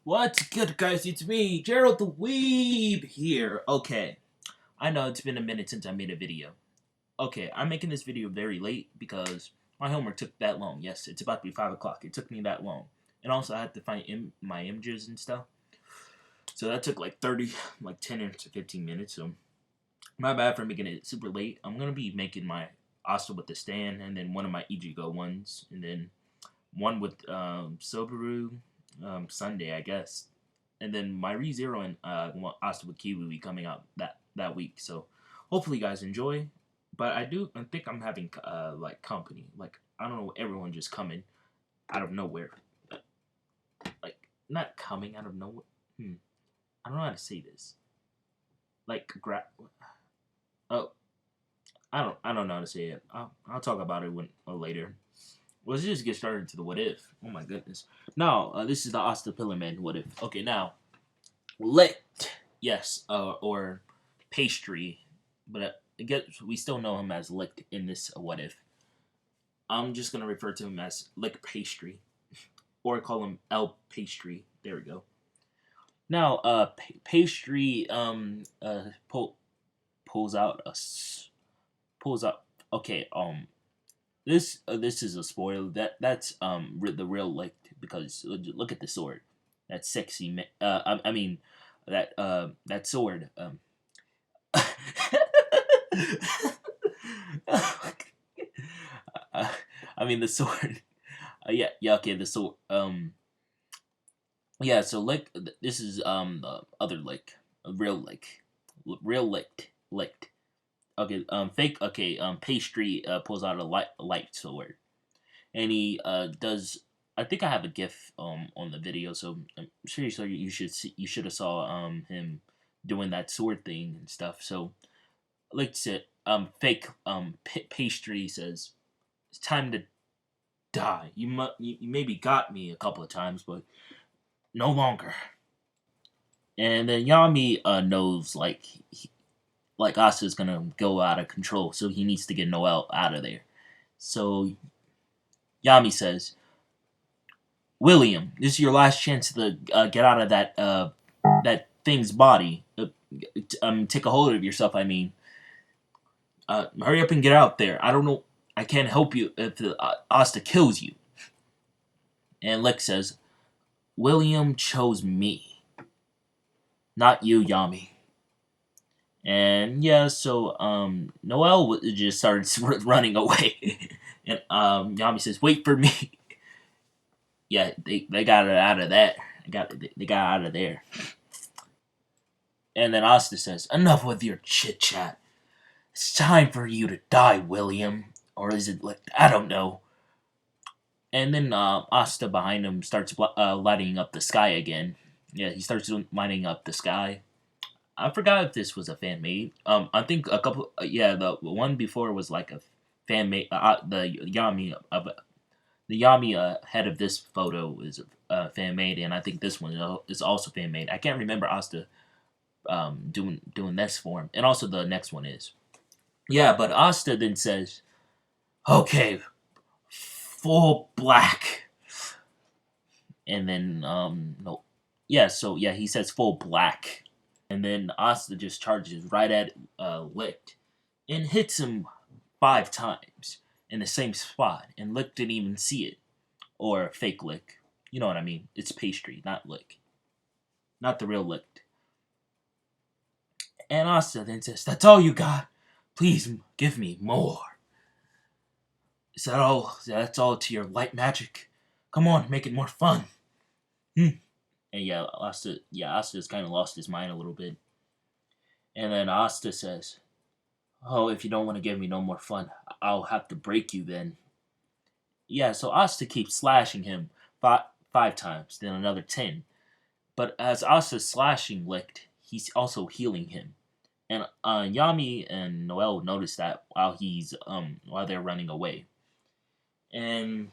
What's good, guys? It's me, Gerald the Weeb here. Okay, I know it's been a minute since I made a video. Okay, I'm making this video very late because my homework took that long. Yes, it's about to be 5 o'clock. It took me that long. And also, I had to find my images and stuff. So that took like 10 to 15 minutes. So, my bad for making it super late. I'm going to be making my Asta with the stand, and then one of my Ichigo ones, and then one with Subaru Sunday, I guess. And then my ReZero and Asta with Kiwi will be coming out that week. So hopefully you guys enjoy. But I think I'm having like company. Like I don't know, everyone just coming out of nowhere. Like not coming out of nowhere. I don't know how to say this. Like oh, I don't know how to say it. I'll talk about it later. Let's just get started to the what if. Oh my goodness. Now, this is the Asta Pillarman what if. Okay, now, licked. Yes, or pastry. But I guess we still know him as licked in this what if. I'm just going to refer to him as lick pastry. Or call him L pastry. There we go. Now, pastry pulls out pulls out. Okay, this is a spoiler. That's the real lick because look at the sword. That's sexy. I mean that sword. I mean the sword. Yeah. Okay, the sword. Yeah. So lick. This is the other lick. A real lick. Real licked. Okay. Fake. Okay. Pastry pulls out a light sword. And he does. I think I have a GIF on the video, so I'm sure you should have saw him doing that sword thing and stuff. So let's say fake pastry says it's time to die. You maybe got me a couple of times, but no longer. And then Yami knows like Asa's gonna go out of control, so he needs to get Noel out of there. So Yami says, William, this is your last chance to get out of that thing's body. Take a hold of yourself. I mean, hurry up and get out there. I don't know. I can't help you if the Asta kills you. And Lex says, William chose me, not you, Yami. And yeah, so Noel just started running away, and Yami says, "Wait for me." Yeah, they got it out of that. They got out of there. And then Asta says, "Enough with your chit chat. It's time for you to die, William." Or is it like I don't know. And then Asta behind him starts lighting up the sky again. Yeah, he starts lighting up the sky. I forgot if this was a fan made. I think a couple. Yeah, the one before was like a fan made. The Yami head of this photo is fan made, and I think this one is also fan made. I can't remember Asta doing this form, and also the next one is. Yeah, but Asta then says, "Okay, full black," and then no, yeah, so yeah, he says full black, and then Asta just charges right at Licht and hits him 5 times in the same spot, and Lick didn't even see it, or fake Lick. You know what I mean? It's pastry, not Lick, not the real Lick. And Asta then says, "That's all you got. Please give me more. Is that all? That's all to your light magic? Come on, make it more fun." And yeah, Asta's kind of lost his mind a little bit. And then Asta says, "Oh, if you don't want to give me no more fun, I'll have to break you then." Yeah, so Asta keeps slashing him 5 times, then another 10. But as Asta's slashing Licht, he's also healing him. And Yami and Noel notice that while they're running away. And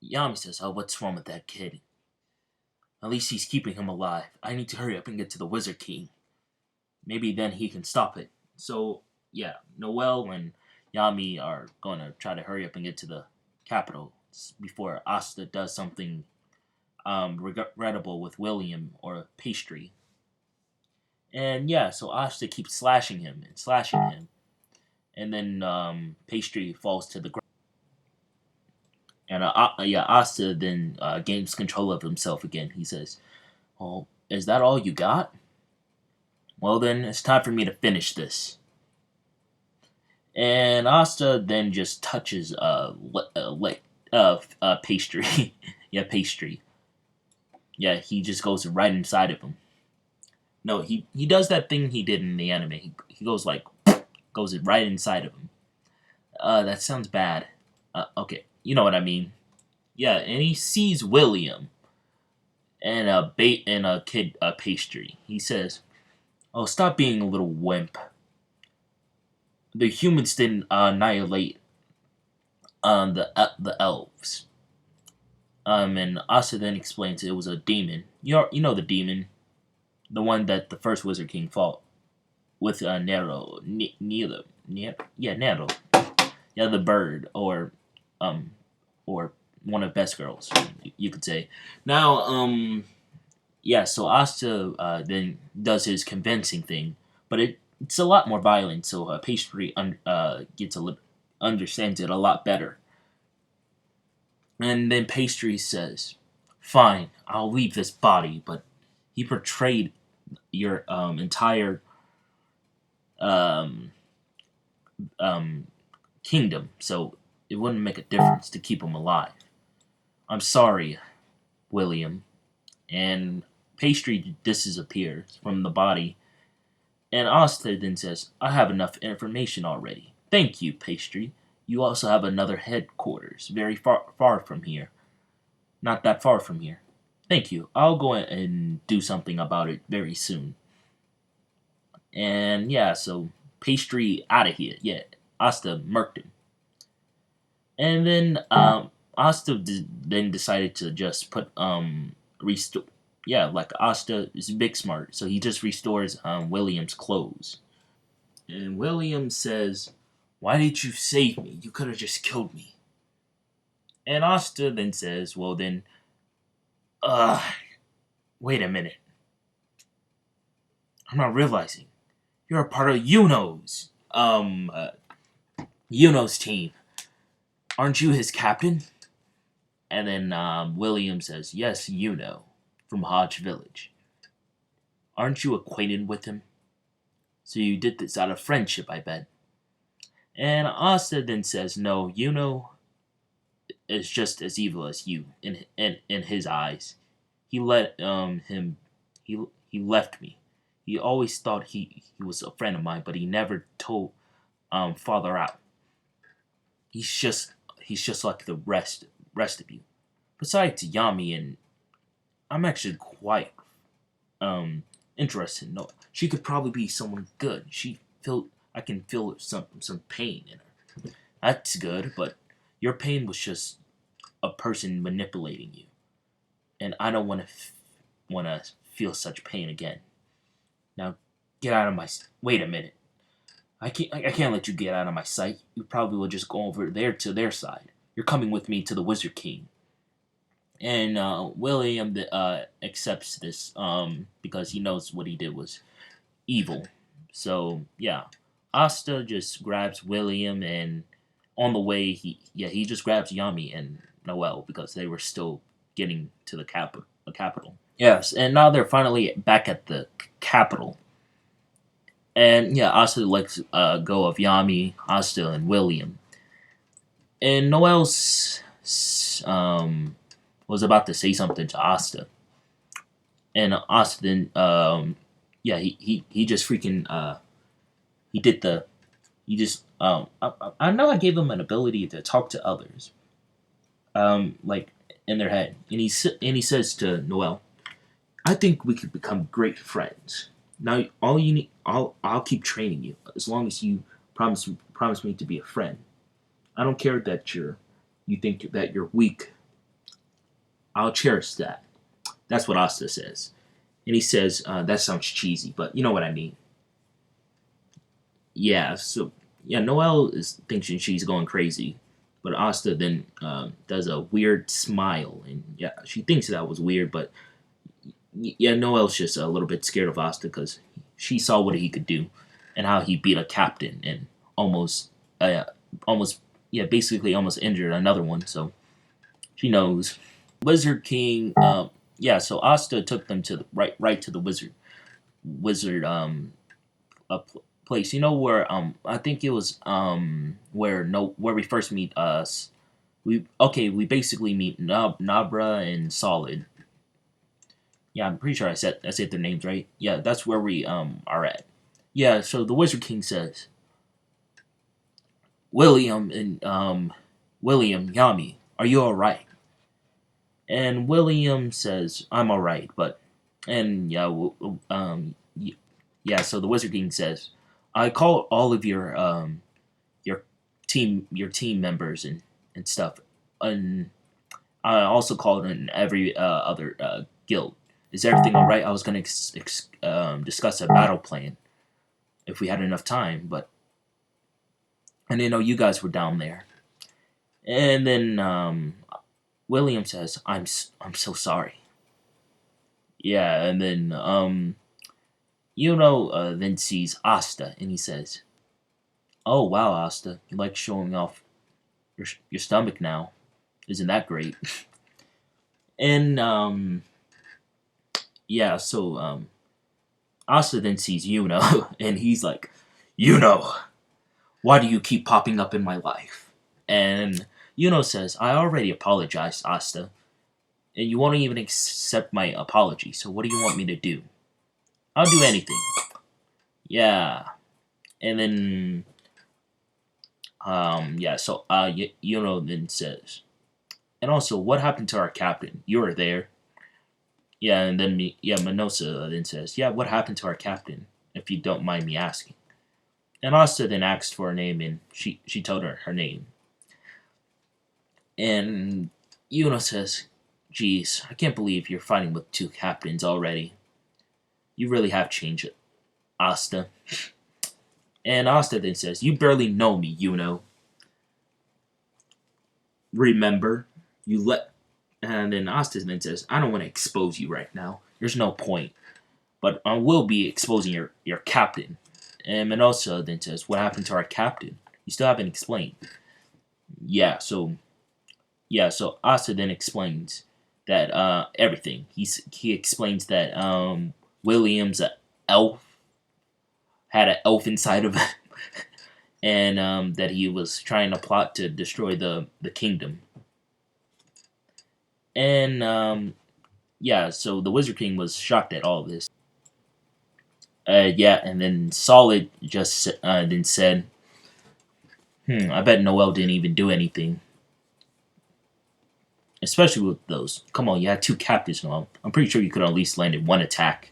Yami says, "Oh, what's wrong with that kid? At least he's keeping him alive. I need to hurry up and get to the Wizard King. Maybe then he can stop it." So, yeah, Noel and Yami are going to try to hurry up and get to the capital before Asta does something regrettable with William or Pastry. And yeah, so Asta keeps slashing him and slashing him, and then Pastry falls to the ground. And yeah, Asta then gains control of himself again. He says, "Well, is that all you got? Well, then it's time for me to finish this." And Asta then just touches Pastry. Yeah, Pastry. Yeah, he just goes right inside of him. No, he does that thing he did in the anime. He goes like goes right inside of him. That sounds bad. Okay, you know what I mean. Yeah, and he sees William and a bait and a kid Pastry. He says, "Oh, stop being a little wimp. The humans didn't annihilate the elves." And Asa then explains it was a demon. You know the demon, the one that the first Wizard King fought with Nero, Nero, yeah, the bird, or one of best girls, you could say. Now, yeah, so Asta then does his convincing thing, but it's a lot more violent. So Pastry understands it a lot better. And then Pastry says, "Fine, I'll leave this body, but he portrayed your entire um, kingdom, so it wouldn't make a difference to keep him alive. I'm sorry, William." And Pastry disappears from the body, and Asta then says, "I have enough information already. Thank you, Pastry. You also have another headquarters, very far from here. Not that far from here. Thank you. I'll go and do something about it very soon." And yeah, so Pastry out of here. Yeah, Asta murked him. And then Asta then decided to just put restore. Yeah, like Asta is big smart, so he just restores William's clothes. And William says, "Why did you save me? You could have just killed me." And Asta then says, "Well then, uh, wait a minute. I'm not realizing you're a part of Yuno's team. Aren't you his captain?" And then William says, "Yes, Yuno, from Hodge Village. Aren't you acquainted with him? So you did this out of friendship, I bet." And Asta then says, "No, Yuno is just as evil as you in his eyes. He let him he left me. He always thought he was a friend of mine, but he never told father out. He's just like the rest of you. Besides Yami, and I'm actually quite interested. No, she could probably be someone good. I can feel some pain in her. That's good, but your pain was just a person manipulating you, and I don't want to feel such pain again. Now, get out of my. Wait a minute. I can't let you get out of my sight. You probably will just go over there to their side. You're coming with me to the Wizard King." And William accepts this because he knows what he did was evil. So yeah, Asta just grabs William, and on the way he just grabs Yami and Noel because they were still getting to the capital. Yes, and now they're finally back at the capital. And yeah, Asta lets go of Yami, Asta, and William. And Noel's was about to say something to Asta. And Asta then, yeah, he just freaking, he just, I know I gave him an ability to talk to others, like, in their head. And he says to Noel, "I think we could become great friends. Now, all you need, I'll keep training you as long as you promise me to be a friend. I don't care that you think that you're weak. I'll cherish that." That's what Asta says. And he says, "That sounds cheesy, but you know what I mean." Yeah, so, yeah, Noelle is thinking she's going crazy. But Asta then does a weird smile, and yeah, she thinks that was weird, but yeah, Noel's just a little bit scared of Asta because she saw what he could do, and how he beat a captain and almost, almost, yeah, basically almost injured another one. So she knows. Wizard King, yeah. So Asta took them to the right to the wizard place. You know where I think it was where where we first meet us. We basically meet Nabra and Solid. Yeah, I'm pretty sure I said their names right. Yeah, that's where we are at. Yeah, so the Wizard King says, William and William Yami, are you all right? And William says, I'm all right, but and yeah, yeah. So the Wizard King says, I call all of your your team members and stuff, and I also called in every other guild. Is everything all right? I was gonna discuss a battle plan if we had enough time, but I didn't know you guys were down there. And then William says, I'm so sorry." Yeah, and then then sees Asta, and he says, "Oh wow, Asta, you like showing off your stomach now? Isn't that great?" And yeah, so Asta then sees and he's like, why do you keep popping up in my life? And says, I already apologized, Asta, and you won't even accept my apology. So what do you want me to do? I'll do anything. Yeah, and then yeah, so then says, and also, what happened to our captain? You were there. Yeah, and then Minosa then says, yeah, what happened to our captain? If you don't mind me asking. And Asta then asked for her name, and she told her name. And Yuno says, geez, I can't believe you're fighting with two captains already. You really have changed it, Asta. And Asta then says, you barely know me, Yuno. Remember, you let... And then Asta then says, I don't want to expose you right now. There's no point. But I will be exposing your captain. And Minosa then says, what happened to our captain? You still haven't explained. Yeah, so Asta then explains that everything. He explains that William's elf had an elf inside of him, and that he was trying to plot to destroy the kingdom. And yeah, so the Wizard King was shocked at all this. Yeah, and then Solid just then said, I bet Noel didn't even do anything. Especially with those. Come on, you had two captives, Noel. I'm pretty sure you could have at least landed one attack.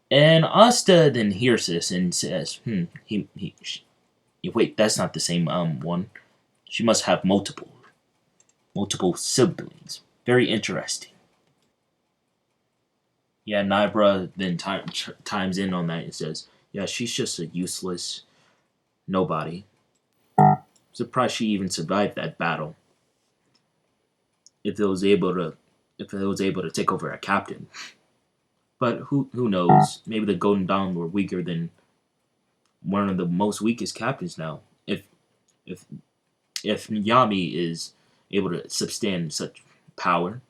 And Asta then hears this and says, wait, that's not the same one. She must have multiple siblings. Very interesting. Yeah, Nibra then times in on that and says, yeah, she's just a useless nobody. Surprised she even survived that battle. If it was able to take over a captain. But who knows? Maybe the Golden Dawn were weaker than one of the most weakest captains now. If Yami is able to sustain such power.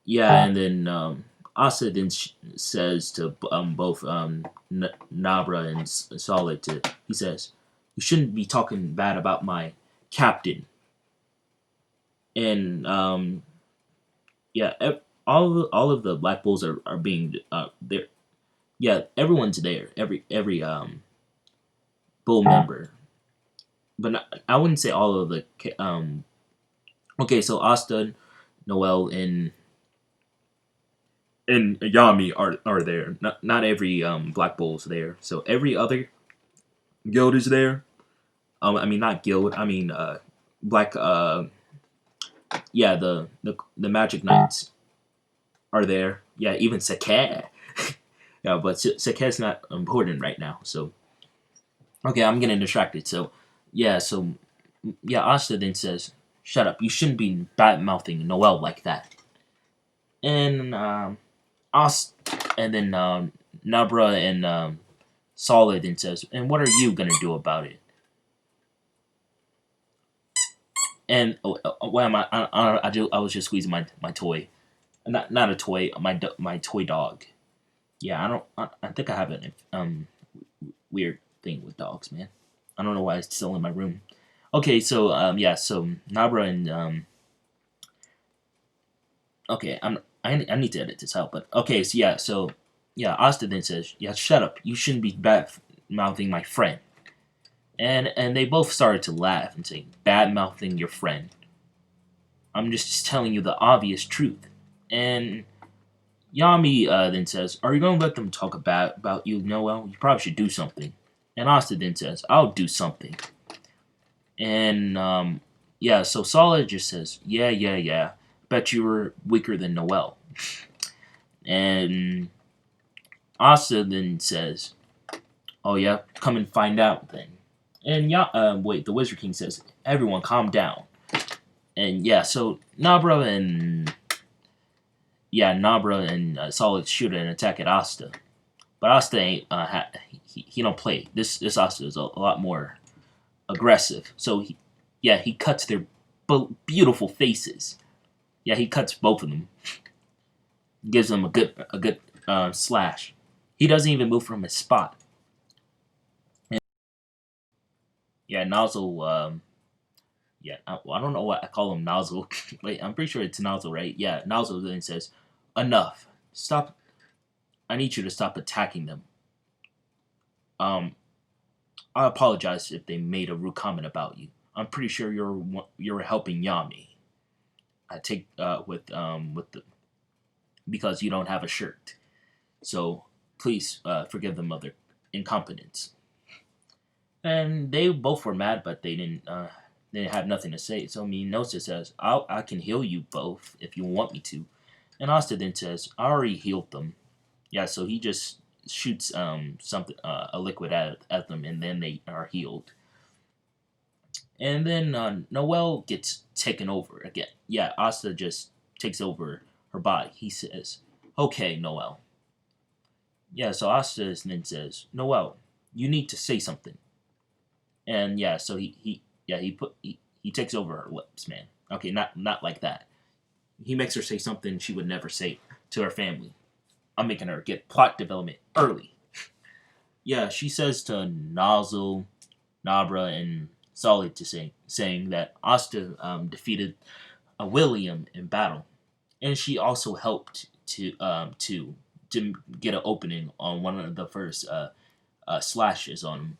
Yeah, and then Asa then says to both Nabra and Solid, he says, you shouldn't be talking bad about my captain. And yeah, all of the Black Bulls are being there. Yeah, everyone's there. Every bull member, but I wouldn't say all of the Okay, so Asta, Noel, and Yami are there. Not every Black Bull's there. So every other guild is there. I mean not guild. I mean Black. Yeah, the Magic Knights are there. Yeah, even Sakai. Yeah, but Sakai's not important right now. So okay, I'm getting distracted. So yeah, so yeah, Asta then says, "Shut up! You shouldn't be bad mouthing Noel like that." And Ast, and then Nabra and Solid then says, "And what are you gonna do about it?" And why am I was just squeezing my toy, not a toy, my toy dog. Yeah, I think I have an weird thing with dogs, man. I don't know why it's still in my room. Okay, so yeah, so Nabra and okay, I need to edit this out, but okay, so yeah, Asta then says, "Yeah, shut up. You shouldn't be bad mouthing my friend." And they both started to laugh and say, "Bad mouthing your friend. I'm just telling you the obvious truth." And Yami then says, "Are you going to let them talk about you, Noel? You probably should do something." And Asta then says, "I'll do something." And yeah, so Solid just says, "Yeah, yeah, yeah. Bet you were weaker than Noel." And Asta then says, "Oh yeah, come and find out then." And wait, the Wizard King says, "Everyone, calm down." And yeah, so Nabra and Solid shoot an attack at Asta, but Asta ain't he don't play. This Asta is a lot more aggressive. So he cuts their beautiful faces. Yeah, he cuts both of them. Gives them a good slash. He doesn't even move from his spot. And, yeah, Nozzle. Yeah, I don't know what I call him. Nozzle. Wait, I'm pretty sure it's Nozzle, right? Yeah, Nozzle then says, "Enough. Stop. I need you to stop attacking them. Um, I apologize if they made a rude comment about you. I'm pretty sure you're helping Yami. I take with the because you don't have a shirt. So please forgive them of their incompetence." And they both were mad, but they didn't have nothing to say. So Minosa says, I can heal you both if you want me to. And Asta then says, "I already healed them." Yeah, so he just shoots something a liquid at them, and then they are healed. And then Noelle gets taken over again. Yeah, Asta just takes over her body. He says, "Okay, Noelle." Yeah, so Asta then says, "Noelle, you need to say something." And yeah, so he takes over her lips, man. Okay, not like that. He makes her say something she would never say to her family. I'm making her get plot development early. Yeah, she says to Nozzle, Nabra, and Solid saying that Asta defeated William in battle, and she also helped to get an opening on one of the first slashes on him.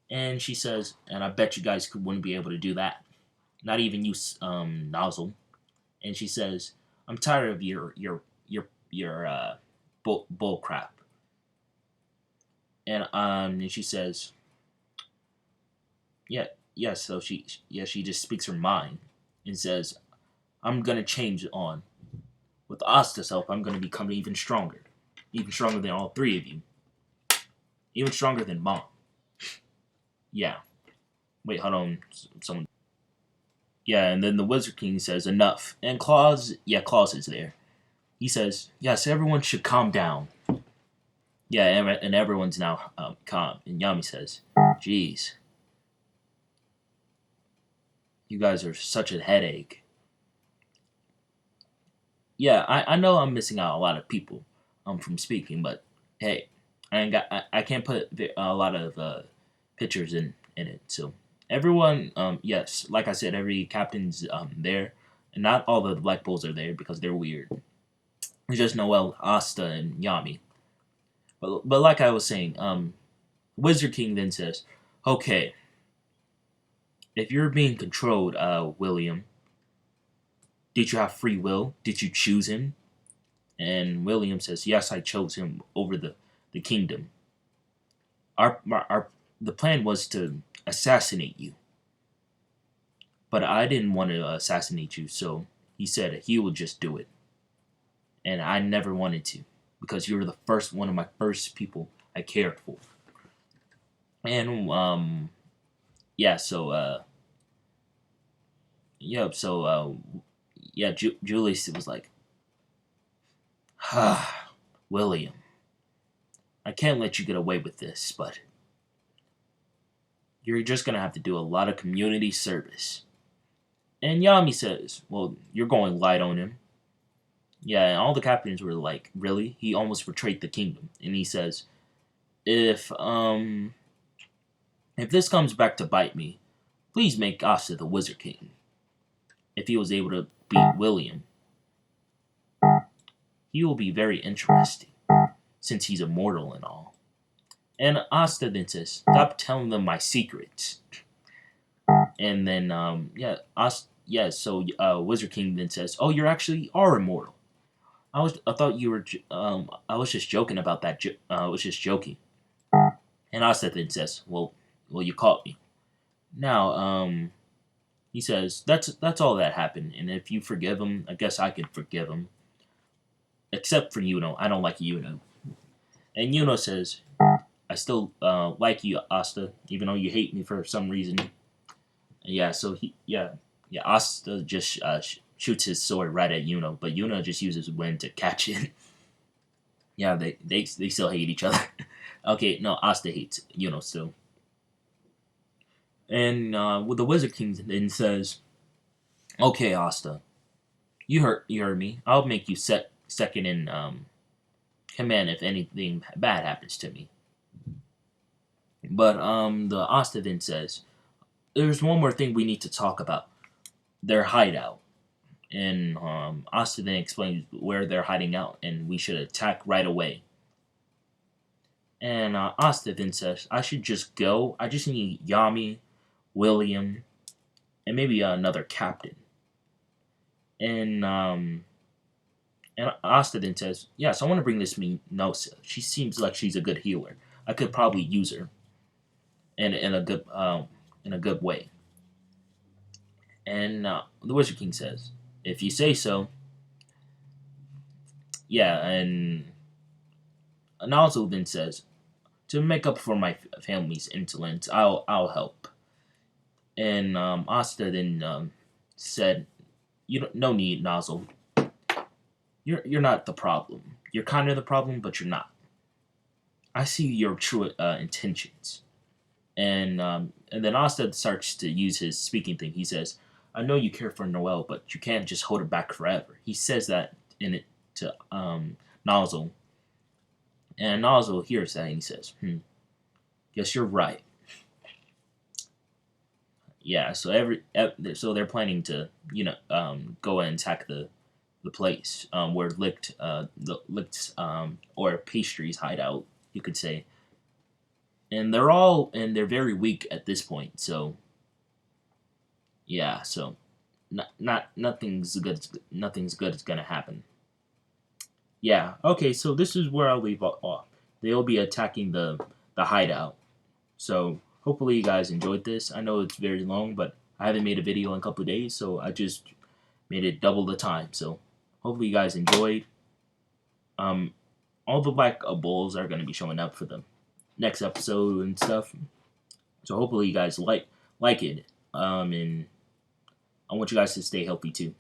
And she says, "And I bet you guys wouldn't be able to do that. Not even you, Nozzle." And she says, "I'm tired of your bull crap." And she says, "Yeah, yeah." So she just speaks her mind and says, "I'm gonna change on. With Asta's help, I'm gonna become even stronger than all three of you, even stronger than Mom." Yeah. Wait, hold on. Someone. Yeah, and then the Wizard King says, "Enough." And Claus is there. He says, "Yes, everyone should calm down." Yeah, and everyone's now calm. And Yami says, "Jeez, you guys are such a headache." Yeah, I know I'm missing out a lot of people from speaking, but hey, I can't put a lot of pictures in it. So everyone, yes, like I said, every captain's there, and not all the Black Bulls are there because they're weird. It's just Noel, Asta, and Yami. But like I was saying, Wizard King then says, "Okay, if you're being controlled, William, did you have free will? Did you choose him?" And William says, "Yes, I chose him over the kingdom. Our the plan was to assassinate you, but I didn't want to assassinate you, so he said he would just do it, and I never wanted to because you were the first one of my first people I cared for." And yeah, so yeah, Julius was like, ah, William, I can't let you get away with this, but you're just gonna have to do a lot of community service. And Yami says, well, you're going light on him. Yeah, and all the captains were like, really? He almost betrayed the kingdom. And he says, if if this comes back to bite me, please make Asta the Wizard King. If he was able to beat William, he will be very interesting, since he's immortal and all. And Asta then says, stop telling them my secrets. And then, Wizard King then says, oh, you actually are immortal. I thought you were, I was just joking about that, I was just joking. And Asta then says, well, you caught me. Now, he says, that's all that happened, and if you forgive him, I guess I could forgive him. Except for Yuno. I don't like Yuno. And Yuno says, I still like you, Asta, even though you hate me for some reason. Yeah, so Asta just shoots his sword right at Yuno, but Yuno just uses wind to catch it. Yeah, they still hate each other. Okay, no, Asta hates Yuno still. And with the Wizard King then says, okay, Asta, you heard me. I'll make you second in command if anything bad happens to me. But the Asta then says, there's one more thing we need to talk about. Their hideout. And Asta then explains where they're hiding out, and we should attack right away. And Asta then says, I should just go. I just need Yami, William, and maybe another captain. And Asta then says, yes, I want to bring this Minosa. She seems like she's a good healer. I could probably use her in a good way. And the Wizard King says, if you say so. Yeah, and Nazo then says, to make up for my family's insolence, I'll help. And Asta then said, "You don't, no need, Nozzle. You're not the problem. You're kind of the problem, but you're not. I see your true intentions." And then Asta starts to use his speaking thing. He says, "I know you care for Noelle, but you can't just hold her back forever." He says that in it to Nozzle, and Nozzle hears that and he says, guess you're right." Yeah, so they're planning to go and attack the place where Licht's or Pastry's hideout, you could say. And they're very weak at this point, so yeah, so nothing's good is gonna happen. Yeah, okay, so this is where I'll leave off. They'll be attacking the hideout. So hopefully you guys enjoyed this. I know it's very long, but I haven't made a video in a couple of days, so I just made it double the time. So hopefully you guys enjoyed. All the black bulls are going to be showing up for the next episode and stuff. So hopefully you guys like it. And I want you guys to stay healthy too.